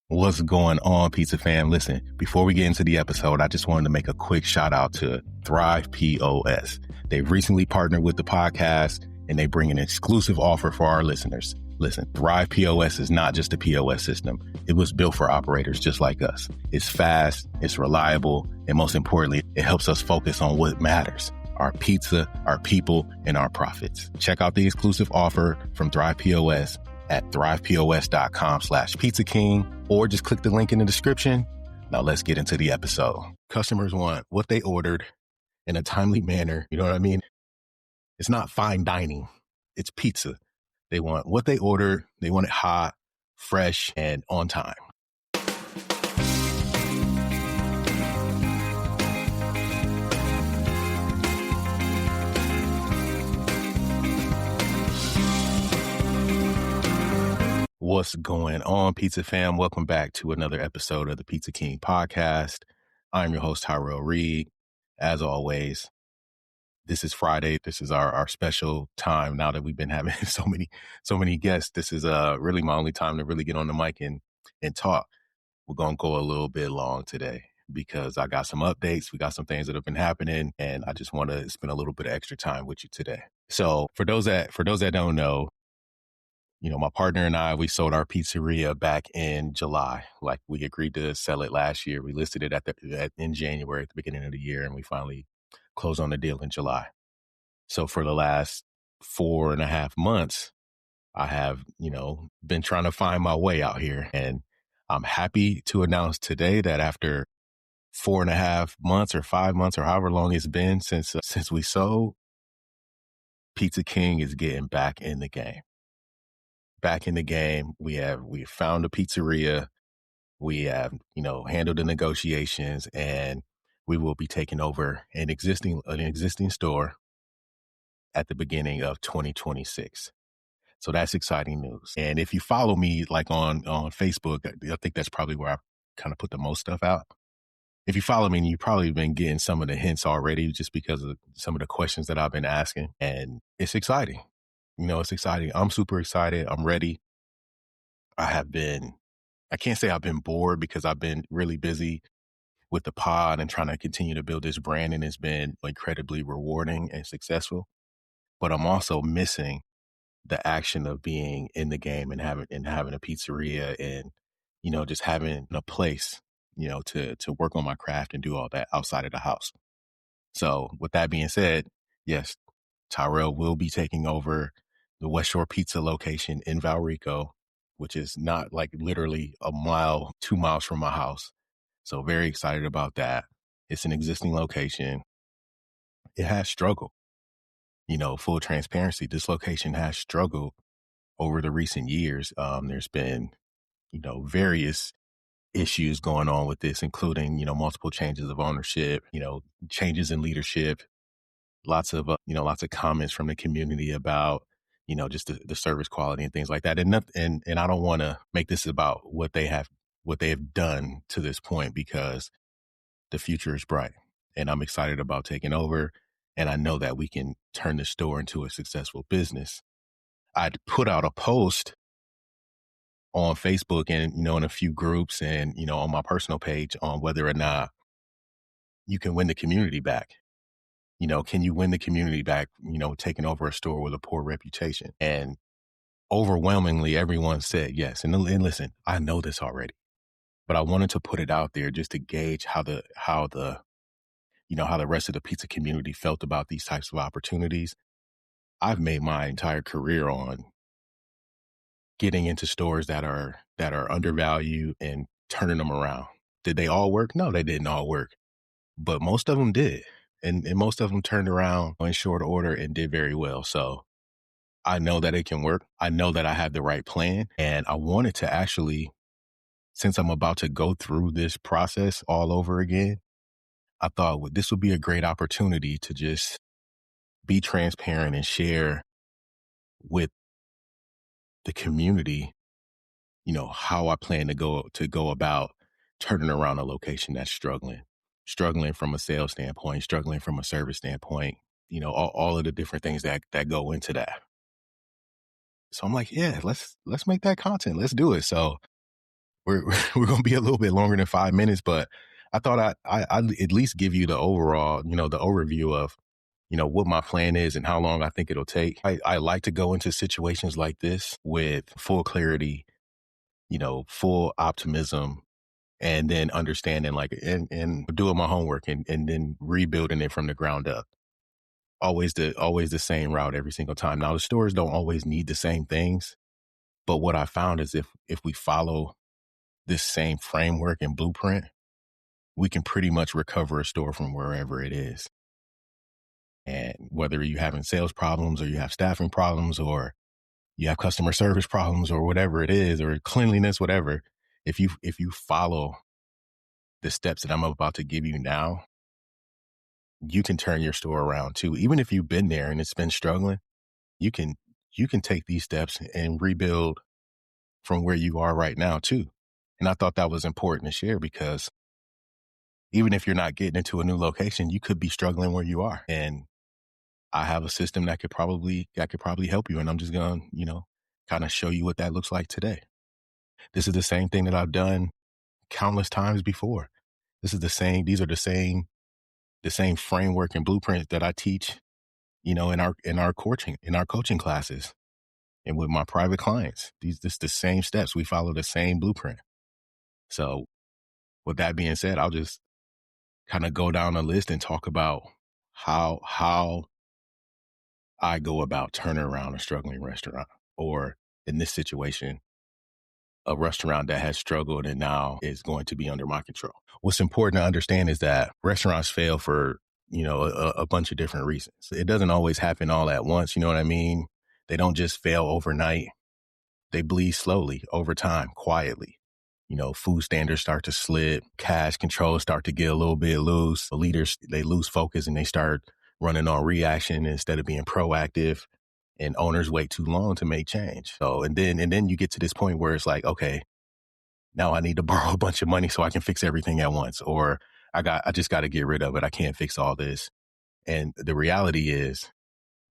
What's going on, Pizza Fam? Listen, before we get into the episode, I just wanted to make a quick shout out to Thrive POS. They've recently partnered with the podcast and they bring an exclusive offer for our listeners. Listen, Thrive POS is not just a POS system. It was built for operators just like us. It's fast, it's reliable, and most importantly, it helps us focus on what matters: our pizza, our people, and our profits. Check out the exclusive offer from Thrive POS at thrivepos.com/Pizza King, or just click the link in the description. Now let's get into the episode. Customers want what they ordered in a timely manner. You know what I mean? It's not fine dining. It's pizza. They want what they ordered. They want it hot, fresh, and on time. What's going on, Pizza Fam? Welcome back to another episode of the Pizza King podcast. I'm your host, Tyrell Reed. As always, this is Friday. This is our special time now that we've been having so many guests. This is really my only time to really get on the mic and talk. We're going to go a little bit long today because I got some updates. We got some things that have been happening, and I just want to spend a little bit of extra time with you today. So for those that don't know, you know, my partner and I, we sold our pizzeria back in July. Like, we agreed to sell it last year. We listed it in January at the beginning of the year, and we finally closed on the deal in July. So for the last 4.5 months, I have, been trying to find my way out here. And I'm happy to announce today that after 4.5 months or 5 months or however long it's been since we sold, Pizza King is getting back in the game. Back in the game. We found a pizzeria. We have, handled the negotiations, and we will be taking over an existing store at the beginning of 2026. So that's exciting news. And if you follow me like on Facebook, I think that's probably where I kind of put the most stuff out. If you follow me, you've probably been getting some of the hints already just because of some of the questions that I've been asking. And it's exciting. It's exciting. I'm super excited. I'm ready. I can't say I've been bored because I've been really busy with the pod and trying to continue to build this brand, and it's been incredibly rewarding and successful. But I'm also missing the action of being in the game and having a pizzeria and, just having a place, to work on my craft and do all that outside of the house. So with that being said, yes, Tyrell will be taking over the West Shore Pizza location in Valrico, which is not like literally 2 miles from my house. So very excited about that. It's an existing location. It has struggled. Full transparency, this location has struggled over the recent years. There's been, various issues going on with this, including, multiple changes of ownership, changes in leadership, lots of comments from the community about, just the service quality and things like that. And I don't want to make this about what they have done to this point, because the future is bright and I'm excited about taking over. And I know that we can turn the store into a successful business. I'd put out a post on Facebook and, in a few groups and, on my personal page on whether or not you can win the community back. Can you win the community back, taking over a store with a poor reputation? And overwhelmingly, everyone said yes. And listen, I know this already, but I wanted to put it out there just to gauge how the rest of the pizza community felt about these types of opportunities. I've made my entire career on getting into stores that are undervalued and turning them around. Did they all work? No, they didn't all work, but most of them did. And most of them turned around in short order and did very well. So I know that it can work. I know that I have the right plan. And I wanted to actually, since I'm about to go through this process all over again, I thought this would be a great opportunity to just be transparent and share with the community, how I plan to go about turning around a location that's struggling from a sales standpoint, struggling from a service standpoint, all of the different things that go into that. So I'm like, yeah, let's make that content. Let's do it. So we're we're gonna be a little bit longer than 5 minutes, but I thought I'd at least give you the overall, the overview of, what my plan is and how long I think it'll take. I like to go into situations like this with full clarity, full optimism, and then understanding and doing my homework and then rebuilding it from the ground up. Always the same route every single time. Now the stores don't always need the same things, but what I found is if we follow this same framework and blueprint, we can pretty much recover a store from wherever it is. And whether you're having sales problems or you have staffing problems or you have customer service problems or whatever it is, or cleanliness, whatever, if you follow the steps that I'm about to give you now, you can turn your store around too. Even if you've been there and it's been struggling, you can take these steps and rebuild from where you are right now too. And I thought that was important to share because even if you're not getting into a new location, you could be struggling where you are. And I have a system that could probably help you. And I'm just going to, kind of show you what that looks like today. This is the same thing that I've done countless times before. These are the same framework and blueprint that I teach, in our coaching classes and with my private clients. This the same steps. We follow the same blueprint. So with that being said, I'll just kind of go down a list and talk about how I go about turning around a struggling restaurant, or in this situation, a restaurant that has struggled and now is going to be under my control. What's important to understand is that restaurants fail for, a bunch of different reasons. It doesn't always happen all at once. You know what I mean? They don't just fail overnight. They bleed slowly over time, quietly. Food standards start to slip, cash controls start to get a little bit loose. The leaders, they lose focus and they start running on reaction instead of being proactive, and owners wait too long to make change. So, and then you get to this point where it's like, okay, now I need to borrow a bunch of money so I can fix everything at once, or I just got to get rid of it. I can't fix all this. And the reality is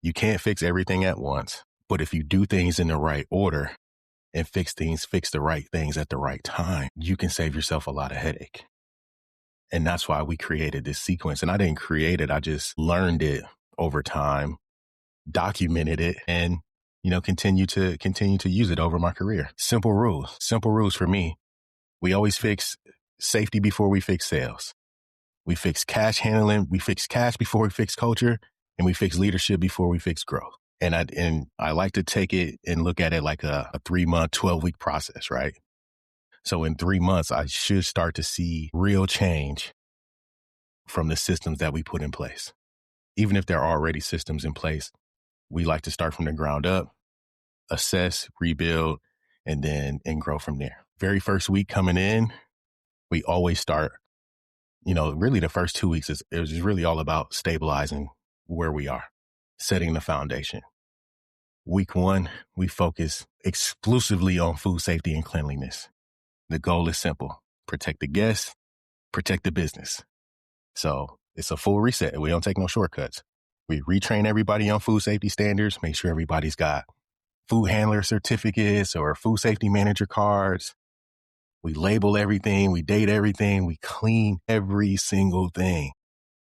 you can't fix everything at once, but if you do things in the right order and fix the right things at the right time, you can save yourself a lot of headache. And that's why we created this sequence. And I didn't create it. I just learned it over time, documented it, and, continue to use it over my career. Simple rules for me. We always fix safety before we fix sales. We fix cash handling. We fix cash before we fix culture, and we fix leadership before we fix growth. And I like to take it and look at it like a 3-month, 12-week process, right? So in 3 months, I should start to see real change from the systems that we put in place. Even if there are already systems in place, we like to start from the ground up, assess, rebuild, and grow from there. Very first week coming in, we always start, really the first 2 weeks it was really all about stabilizing where we are, setting the foundation. Week 1, we focus exclusively on food safety and cleanliness. The goal is simple: protect the guests, protect the business. So it's a full reset. We don't take no shortcuts. We retrain everybody on food safety standards, make sure everybody's got food handler certificates or food safety manager cards. We label everything, we date everything, we clean every single thing.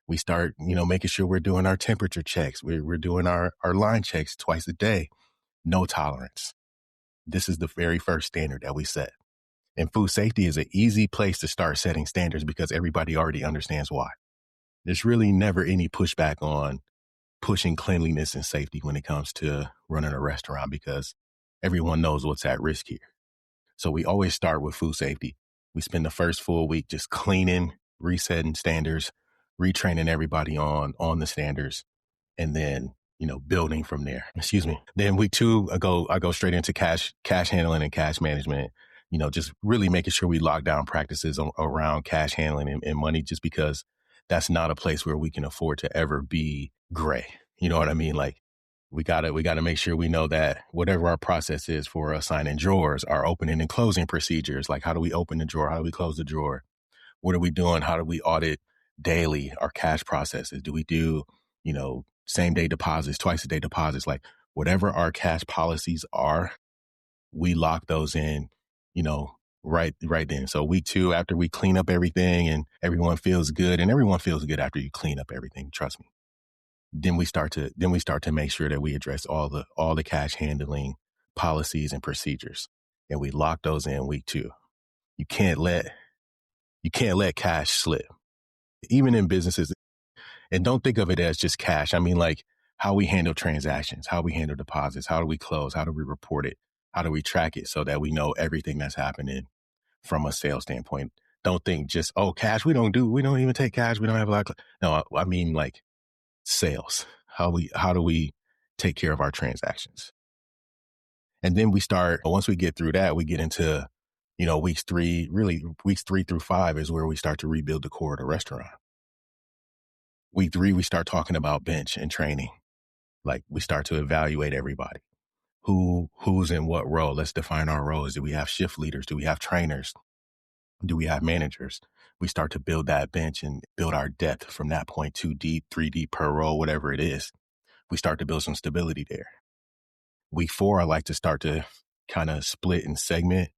We start, making sure we're doing our temperature checks. We're doing our line checks twice a day. No tolerance. This is the very first standard that we set. And food safety is an easy place to start setting standards because everybody already understands why. There's really never any pushback on pushing cleanliness and safety when it comes to running a restaurant because everyone knows what's at risk here. So we always start with food safety. We spend the first full week just cleaning, resetting standards, retraining everybody on the standards, and then, building from there. Excuse me. Then week 2, I go straight into cash handling and cash management, just really making sure we lock down practices around cash handling and money, just because that's not a place where we can afford to ever be gray. You know what I mean? Like we gotta make sure we know that whatever our process is for assigning drawers, our opening and closing procedures, like how do we open the drawer? How do we close the drawer? What are we doing? How do we audit daily our cash processes? Do we do, same day deposits, twice a day deposits? Like whatever our cash policies are, we lock those in, right then. So week 2, after we clean up everything and everyone feels good, and everyone feels good after you clean up everything, trust me. Then we start to make sure that we address all the cash handling policies and procedures. And we lock those in week 2. You can't let cash slip. Even in businesses, and don't think of it as just cash. I mean, like how we handle transactions, how we handle deposits, how do we close, how do we report it, how do we track it so that we know everything that's happening from a sales standpoint. Don't think just, oh, cash, we don't even take cash. We don't have a lot of, no, I mean like sales. How do we take care of our transactions? And then once we get through that, we get into, weeks 3 through 5 is where we start to rebuild the core of the restaurant. Week 3, we start talking about bench and training. Like we start to evaluate everybody. Who's in what role? Let's define our roles. Do we have shift leaders? Do we have trainers? Do we have managers? We start to build that bench and build our depth from that point, 2 deep, 3 deep per role, whatever it is. We start to build some stability there. Week 4, I like to start to kind of split and segment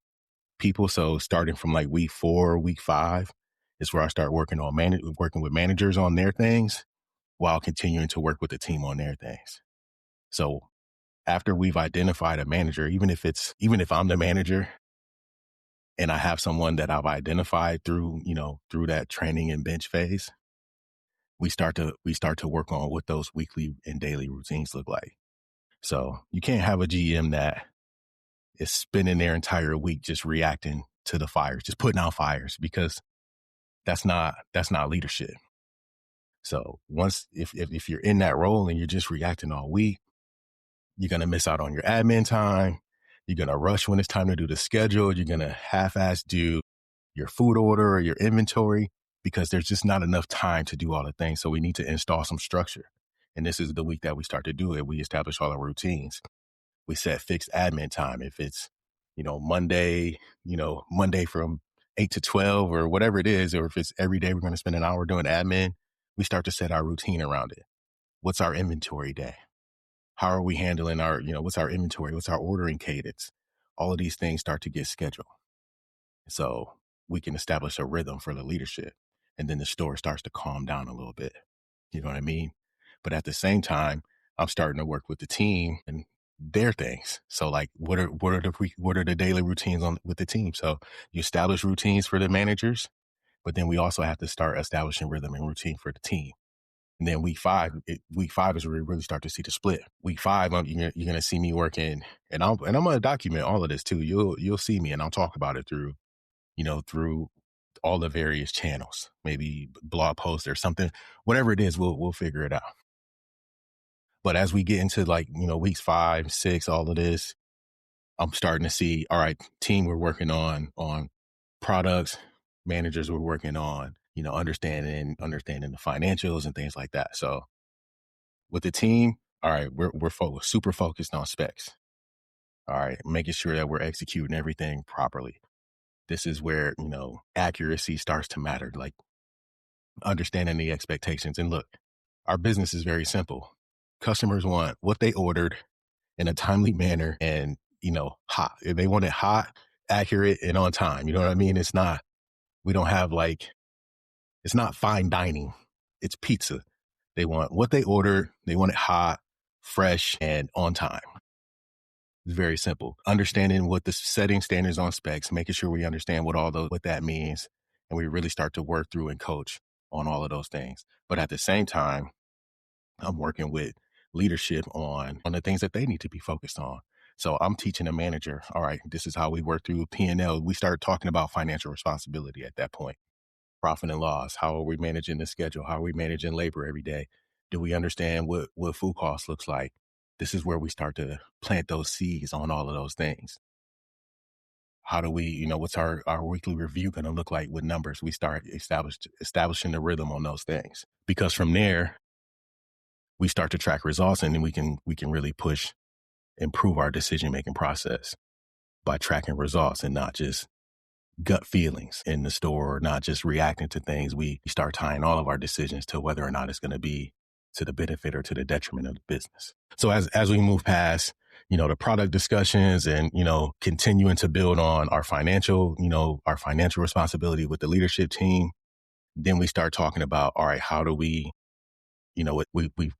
people. So starting from like week 4, week 5 is where I start working with managers on their things while continuing to work with the team on their things. So after we've identified a manager, even if I'm the manager and I have someone that I've identified through that training and bench phase, we start to work on what those weekly and daily routines look like. So you can't have a GM that is spending their entire week just reacting to the fires, just putting out fires, because that's not leadership. So if you're in that role and you're just reacting all week, you're going to miss out on your admin time. You're going to rush when it's time to do the schedule. You're going to half-ass do your food order or your inventory because there's just not enough time to do all the things. So we need to install some structure. And this is the week that we start to do it. We establish all our routines. We set fixed admin time. If it's, Monday from 8 to 12 or whatever it is, or if it's every day we're going to spend an hour doing admin, we start to set our routine around it. What's our inventory day? How are we handling what's our inventory? What's our ordering cadence? All of these things start to get scheduled. So we can establish a rhythm for the leadership. And then the store starts to calm down a little bit. You know what I mean? But at the same time, I'm starting to work with the team and their things. So like, what are the daily routines with the team? So you establish routines for the managers, but then we also have to start establishing rhythm and routine for the team. And then week 5 is where we really start to see the split. Week 5, you're going to see me working, and I'm going to document all of this too. You'll see me, and I'll talk about it through all the various channels, maybe blog posts or something, whatever it is, we'll figure it out. But as we get into weeks 5, 6, all of this, I'm starting to see, all right, team, we're working on products, managers, we're working on, understanding the financials and things like that. So with the team, all right, we're super focused on specs. All right, making sure that we're executing everything properly. This is where, accuracy starts to matter, like understanding the expectations. And look, our business is very simple. Customers want what they ordered in a timely manner and, hot. They want it hot, accurate, and on time. You know what I mean? We don't have it's not fine dining. It's pizza. They want what they ordered. They want it hot, fresh, and on time. It's very simple. Understanding what the setting standards on specs, making sure we understand what that means. And we really start to work through and coach on all of those things. But at the same time, I'm working with leadership on the things that they need to be focused on. So I'm teaching a manager, all right, this is how we work through P&L. We start talking about financial responsibility at that point. Profit and loss. How are we managing the schedule? How are we managing labor every day? Do we understand what food cost looks like? This is where we start to plant those seeds on all of those things. How do we, what's our weekly review going to look like with numbers? We start establishing the rhythm on those things, because from there, we start to track results, and then we can really improve our decision-making process by tracking results and not just gut feelings in the store, or not just reacting to things. We start tying all of our decisions to whether or not it's going to be to the benefit or to the detriment of the business. So as we move past the product discussions and, continuing to build on our financial responsibility with the leadership team. Then we start talking about, all right, how do we, we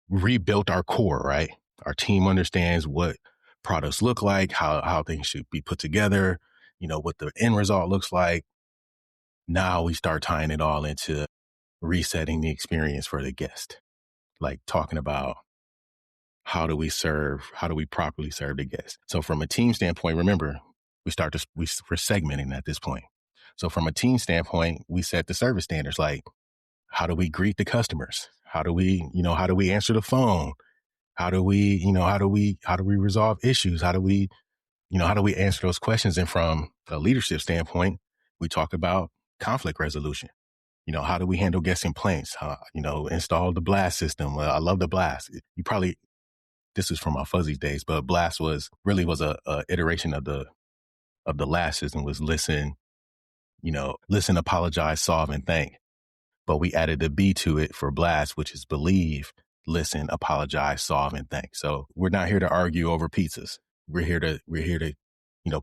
rebuilt our core, right? Our team understands what products look like, how things should be put together, what the end result looks like. Now we start tying it all into resetting the experience for the guest, like talking about how do we properly serve the guest. So from a team standpoint, remember, we're segmenting at this point. So from a team standpoint, we set the service standards, like how do we greet the customers? How do we answer the phone? How do we resolve issues? How do we answer those questions? And from a leadership standpoint, we talk about conflict resolution. How do we handle guest complaints? Install the blast system. Well, I love the blast. This is from my fuzzy days, but blast was a iteration of the last system. Was listen, apologize, solve, and thank. But we added the B to it for blast, which is believe, listen, apologize, solve, and thank. So we're not here to argue over pizzas. We're here to,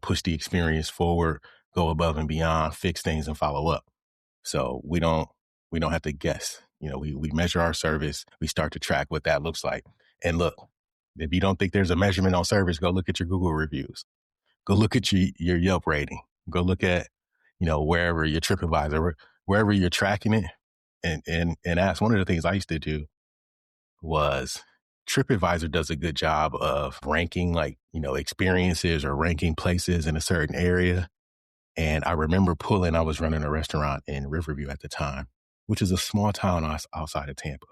push the experience forward, go above and beyond, fix things, and follow up. So we don't have to guess. We measure our service. We start to track what that looks like. And look, if you don't think there's a measurement on service, go look at your Google reviews. Go look at your Yelp rating. Go look at, wherever your TripAdvisor, wherever you're tracking it. And ask. One of the things I used to do was TripAdvisor does a good job of ranking experiences or ranking places in a certain area. And I remember I was running a restaurant in Riverview at the time, which is a small town outside of Tampa.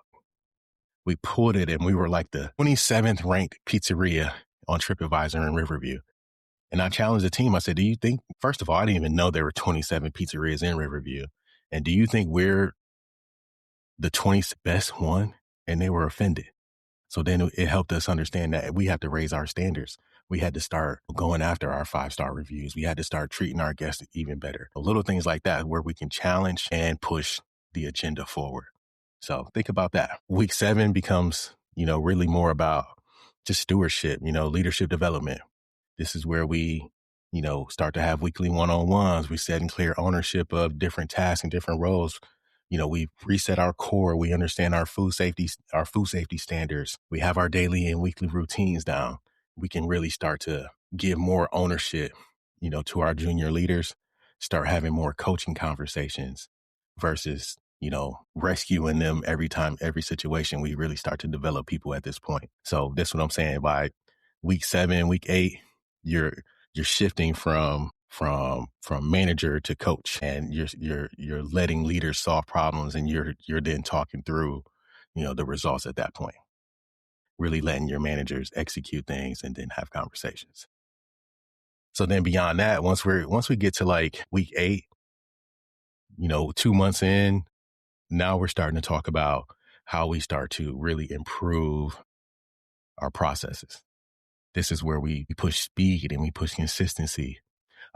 We pulled it and we were like the 27th ranked pizzeria on TripAdvisor in Riverview. And I challenged the team. I said, do you think, first of all, I didn't even know there were 27 pizzerias in Riverview. And do you think we're the 20th best one? And they were offended. So then it helped us understand that we have to raise our standards. We had to start going after our 5-star reviews. We had to start treating our guests even better. Little things like that where we can challenge and push the agenda forward. So think about that. Week 7 becomes, really more about just stewardship, leadership development. This is where we, start to have weekly one-on-ones. We set and clear ownership of different tasks and different roles. We reset our core. We understand our food safety standards. We have our daily and weekly routines down. We can really start to give more ownership, to our junior leaders, start having more coaching conversations versus, rescuing them every time, every situation. We really start to develop people at this point. So that's what I'm saying. By week 7, week 8, you're shifting from manager to coach, and you're letting leaders solve problems, and you're then talking through, the results at that point, really letting your managers execute things and then have conversations. So then beyond that, once we get to like week 8, 2 months in, now we're starting to talk about how we start to really improve our processes. This is where we push speed and we push consistency.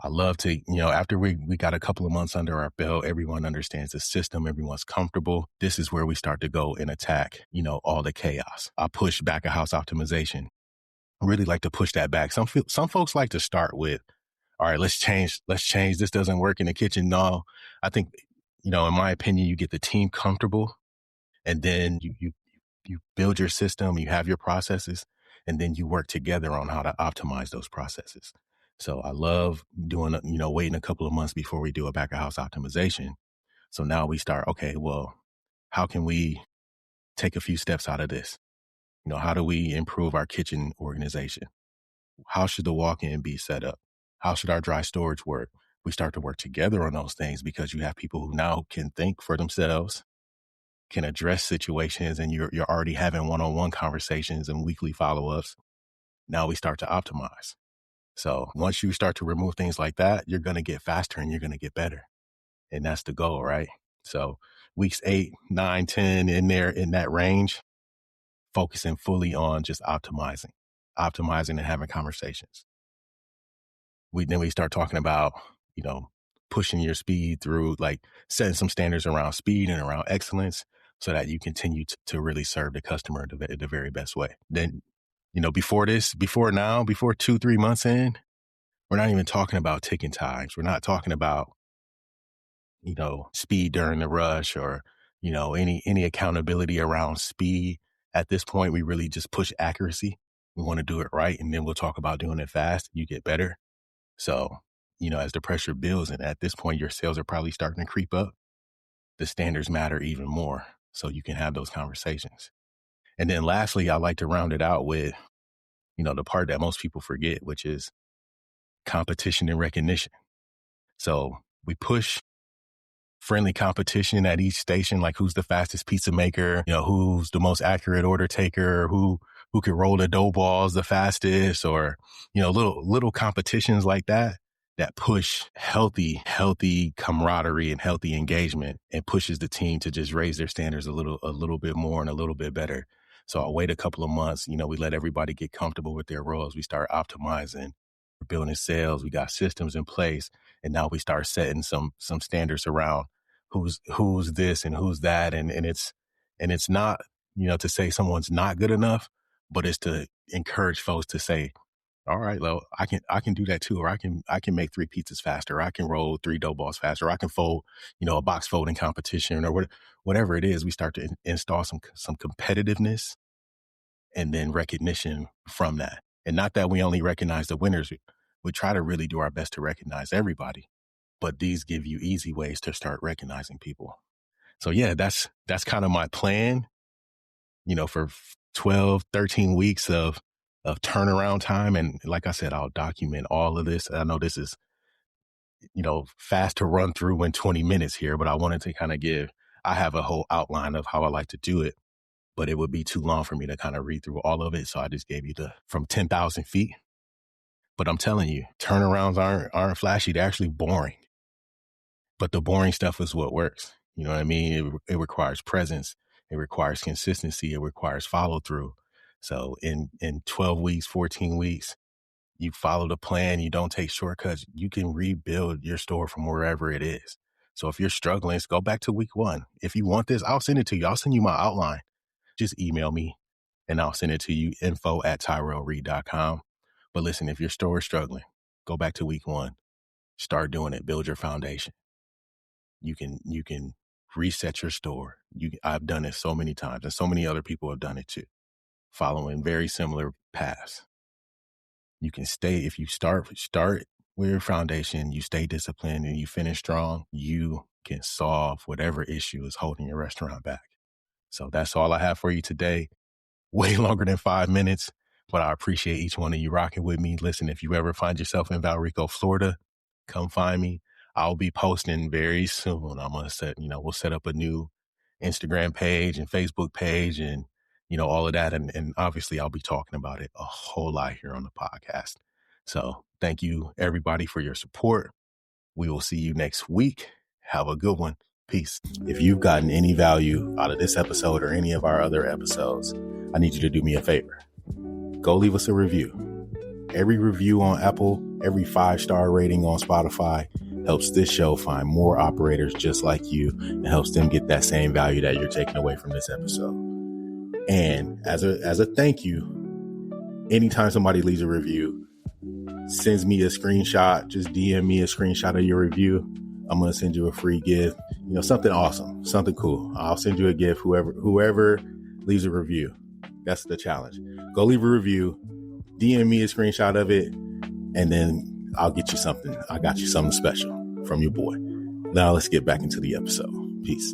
I love to, after we got a couple of months under our belt, everyone understands the system, everyone's comfortable. This is where we start to go and attack, all the chaos. I push back a house optimization. I really like to push that back. Some folks like to start with, all right, let's change. This doesn't work in the kitchen. No, I think, in my opinion, you get the team comfortable, and then you build your system, you have your processes, and then you work together on how to optimize those processes. So I love doing, waiting a couple of months before we do a back of house optimization. So now we start, okay, well, how can we take a few steps out of this? How do we improve our kitchen organization? How should the walk-in be set up? How should our dry storage work? We start to work together on those things because you have people who now can think for themselves, can address situations, and you're already having one-on-one conversations and weekly follow-ups. Now we start to optimize. So once you start to remove things like that, you're going to get faster and you're going to get better. And that's the goal, right? So weeks 8, 9, 10 in that range, focusing fully on just optimizing and having conversations. Then we start talking about, pushing your speed through, like setting some standards around speed and around excellence so that you continue to really serve the customer the very best way. Then before 2-3 months in, we're not even talking about ticking times. We're not talking about, speed during the rush or, any accountability around speed. At this point, we really just push accuracy. We want to do it right. And then we'll talk about doing it fast. You get better. So, as the pressure builds, and at this point, your sales are probably starting to creep up, the standards matter even more. So you can have those conversations. And then lastly, I like to round it out with, the part that most people forget, which is competition and recognition. So we push friendly competition at each station, like who's the fastest pizza maker, who's the most accurate order taker, who can roll the dough balls the fastest, or, little competitions like that push healthy camaraderie and healthy engagement, and pushes the team to just raise their standards a little bit more and a little bit better. So I'll wait a couple of months, we let everybody get comfortable with their roles. We start optimizing, we're building sales, we got systems in place, and now we start setting some standards around who's this and who's that. And it's not, to say someone's not good enough, but it's to encourage folks to say, all right, well, I can do that too, or I can make 3 pizzas faster, or I can roll 3 dough balls faster, or I can fold, a box folding competition, or whatever it is. We start to install some competitiveness and then recognition from that. And not that we only recognize the winners. We try to really do our best to recognize everybody, but these give you easy ways to start recognizing people. So yeah, that's kind of my plan, for 12, 13 weeks of turnaround time. And like I said, I'll document all of this. I know this is, fast to run through in 20 minutes here, but I wanted to kind of I have a whole outline of how I like to do it, but it would be too long for me to kind of read through all of it. So I just gave you from 10,000 feet. But I'm telling you, turnarounds aren't flashy. They're actually boring. But the boring stuff is what works. You know what I mean? It requires presence. It requires consistency. It requires follow through. So in 12 weeks, 14 weeks, you follow the plan, you don't take shortcuts, you can rebuild your store from wherever it is. So if you're struggling, go back to week 1. If you want this, I'll send it to you. I'll send you my outline. Just email me and I'll send it to you, info@tyrellreed.com. But listen, if your store is struggling, go back to week 1. Start doing it. Build your foundation. You can reset your store. I've done it so many times, and so many other people have done it too, following very similar paths. You can stay, if you start with your foundation, you stay disciplined and you finish strong, you can solve whatever issue is holding your restaurant back. So that's all I have for you today. Way longer than 5 minutes, but I appreciate each one of you rocking with me. Listen, if you ever find yourself in Valrico, Florida, come find me. I'll be posting very soon. I'm going to we'll set up a new Instagram page and Facebook page and, all of that. And obviously I'll be talking about it a whole lot here on the podcast. So thank you everybody for your support. We will see you next week. Have a good one. Peace. If you've gotten any value out of this episode or any of our other episodes, I need you to do me a favor. Go leave us a review. Every review on Apple, every 5-star rating on Spotify helps this show find more operators just like you and helps them get that same value that you're taking away from this episode. And as a thank you, anytime somebody leaves a review, sends me a screenshot, just DM me a screenshot of your review, I'm going to send you a free gift, something awesome, something cool. I'll send you a gift, whoever leaves a review. That's the challenge. Go leave a review, DM me a screenshot of it, and then I'll get you something. I got you something special from your boy. Now let's get back into the episode. Peace.